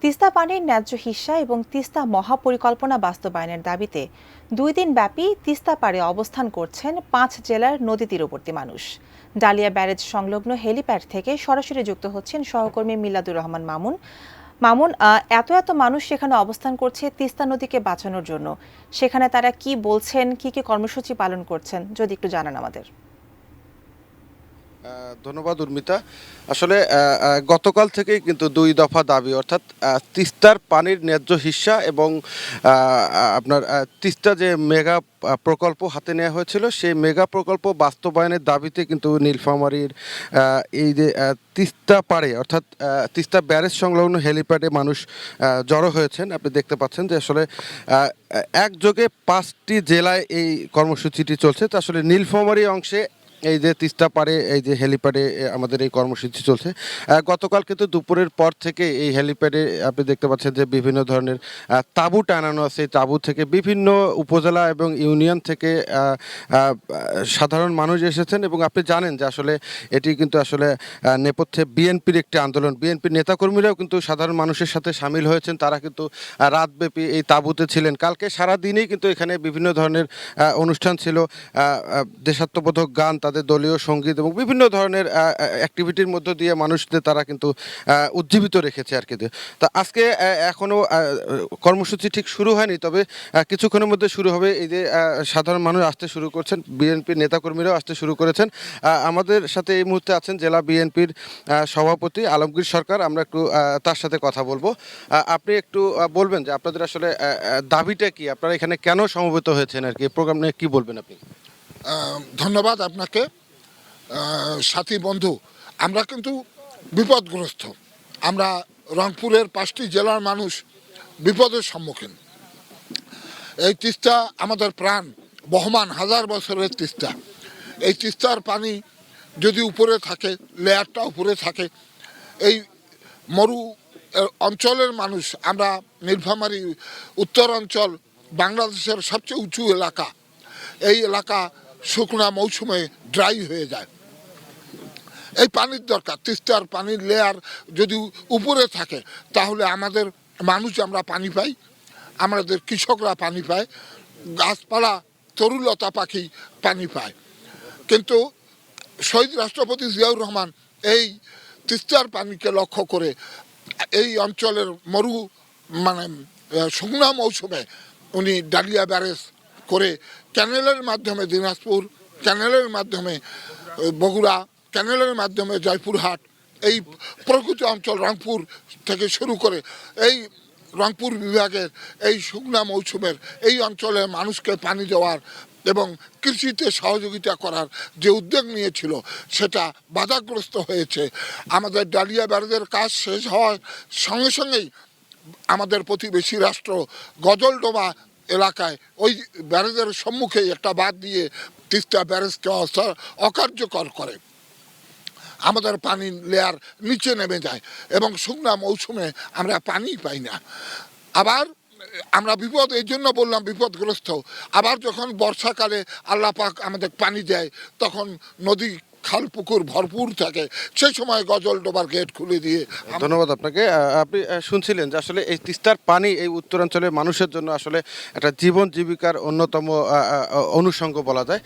তিস্তা পানির ন্যায্য হিস্যা এবং তিস্তা মহাপরিকল্পনা বাস্তবায়নের দাবিতে 2 দিন ব্যাপী তিস্তা পাড়ে অবস্থান করছেন 5 জেলার নদী তীরবর্তী মানুষ। ডালিয়া ব্যারেজ সংলগ্ন হেলিপ্যাড থেকে সরাসরি যুক্ত হচ্ছেন সহকর্মী মিলাদুর রহমান মামুন। মামুন, এত মানুষ সেখানে অবস্থান করছে তিস্তা নদীকে বাঁচানোর জন্য। সেখানে তারা কি বলছেন, কি কর্মসূচি পালন করছেন, যদি একটু জানান আমাদের। ধন্যবাদ উর্মিতা। আসলে গতকাল থেকেই কিন্তু 2 দফা দাবি, অর্থাৎ তিস্তার পানির ন্যায্য হিস্যা এবং আপনার তিস্তা যে মেগা প্রকল্প হাতে নেওয়া হয়েছিল সেই মেগা প্রকল্প বাস্তবায়নের দাবিতে কিন্তু নীলফামারীর এই যে তিস্তা পাড়ে অর্থাৎ তিস্তা ব্যারেজ সংলগ্ন হেলিপ্যাডে মানুষ জড়ো হয়েছেন। আপনি দেখতে পাচ্ছেন যে আসলে একযোগে 5টি জেলায় এই কর্মসূচিটি চলছে। তো আসলে নীলফামারী অংশে এই যে তিস্তা পাড়ে এই যে হেলিপ্যাডে আমাদের এই কর্মসূচি চলছে। গতকাল কিন্তু দুপুরের পর থেকে এই হেলিপ্যাডে আপনি দেখতে পাচ্ছেন যে বিভিন্ন ধরনের তাঁবু টানানো আছে। তাঁবু থেকে বিভিন্ন উপজেলা এবং ইউনিয়ন থেকে সাধারণ মানুষ এসেছেন এবং আপনি জানেন যে আসলে এটি কিন্তু আসলে নেপথ্যে বিএনপির একটি আন্দোলন। বিএনপির নেতাকর্মীরাও কিন্তু সাধারণ মানুষের সাথে সামিল হয়েছেন। তারা কিন্তু রাতব্যাপী এই তাঁবুতে ছিলেন। কালকে সারাদিনই কিন্তু এখানে বিভিন্ন ধরনের অনুষ্ঠান ছিল, দেশাত্মবোধক গান, তাদের দলীয় সঙ্গীত এবং বিভিন্ন ধরনের অ্যাক্টিভিটির মধ্য দিয়ে মানুষদের তারা কিন্তু উজ্জীবিত রেখেছে আর কি। তা আজকে এখনও কর্মসূচি ঠিক শুরু হয়নি, তবে কিছুক্ষণের মধ্যে শুরু হবে। এই যে সাধারণ মানুষ আসতে শুরু করছেন, বিএনপির নেতাকর্মীরাও আসতে শুরু করেছেন। আমাদের সাথে এই মুহূর্তে আছেন জেলা বিএনপির সভাপতি আলমগীর সরকার। আমরা একটু তার সাথে কথা বলবো। আপনি একটু বলবেন যে আপনাদের আসলে দাবিটা কি, আপনারা এখানে কেন সমবেত হয়েছেন আর কি, এই প্রোগ্রাম নিয়ে কী বলবেন আপনি? ধন্যবাদ আপনাকে। সাথী বন্ধু, আমরা কিন্তু বিপদগ্রস্ত। আমরা রংপুরের 5টি জেলার মানুষ বিপদের সম্মুখীন। এই তিস্তা আমাদের প্রাণ, বহমান হাজার বছরের তিস্তা। এই তিস্তার পানি যদি উপরে থাকে, লেয়ারটা উপরে থাকে, এই মরু অঞ্চলের মানুষ, আমরা নীলফামারী উত্তর অঞ্চল বাংলাদেশের সবচেয়ে উঁচু এলাকা। এই এলাকা শুকনা মৌসুমে ড্রাই হয়ে যায়। এই পানির দরকার। তিস্তার পানির লেয়ার যদি উপরে থাকে তাহলে আমাদের মানুষ আমরা পানি পাই, আমাদের কৃষকরা পানি পায়, গাছপালা তরুলতা পাখি পানি পায়। কিন্তু শহীদ রাষ্ট্রপতি জিয়াউর রহমান এই তিস্তার পানিকে লক্ষ্য করে এই অঞ্চলের শুকনা মৌসুমে উনি ডালিয়া ব্যারেজ করে ক্যানেলের মাধ্যমে দিনাজপুর, ক্যানেলের মাধ্যমে বগুড়া, ক্যানেলের মাধ্যমে জয়পুরহাট, এই প্রকৃতি অঞ্চল রংপুর থেকে শুরু করে এই রংপুর বিভাগের এই শুকনা মৌসুমের এই অঞ্চলের মানুষকে পানি দেওয়ার এবং কৃষিতে সহযোগিতা করার যে উদ্যোগ নিয়েছিল সেটা বাধাগ্রস্ত হয়েছে। আমাদের ডালিয়া ব্যারেজের কাজ শেষ হওয়ার সঙ্গে সঙ্গেই আমাদের প্রতিবেশী রাষ্ট্র গজলডোবা এলাকায় ওই ব্যারেজের সম্মুখে একটা বাঁধ দিয়ে তিস্তা ব্যারেজকে অকার্যকর করে। আমাদের পানির লেয়ার নিচে নেমে যায় এবং শুকনা মৌসুমে আমরা পানি পাই না। আবার আমরা এই জন্য বললাম বিপদগ্রস্ত। আবার যখন বর্ষাকালে আল্লাহ পাক আমাদের পানি দেয় তখন নদী খাল পুকুর ভরপুর থাকে, সেই সময় গজলডোবার গেট খুলে দিয়ে। ধন্যবাদ আপনাকে। আপনি শুনছিলেন যে আসলে এই তিস্তার পানি এই উত্তরাঞ্চলের মানুষের জন্য আসলে একটা জীবন জীবিকার অন্যতম অনুষঙ্গ বলা যায়।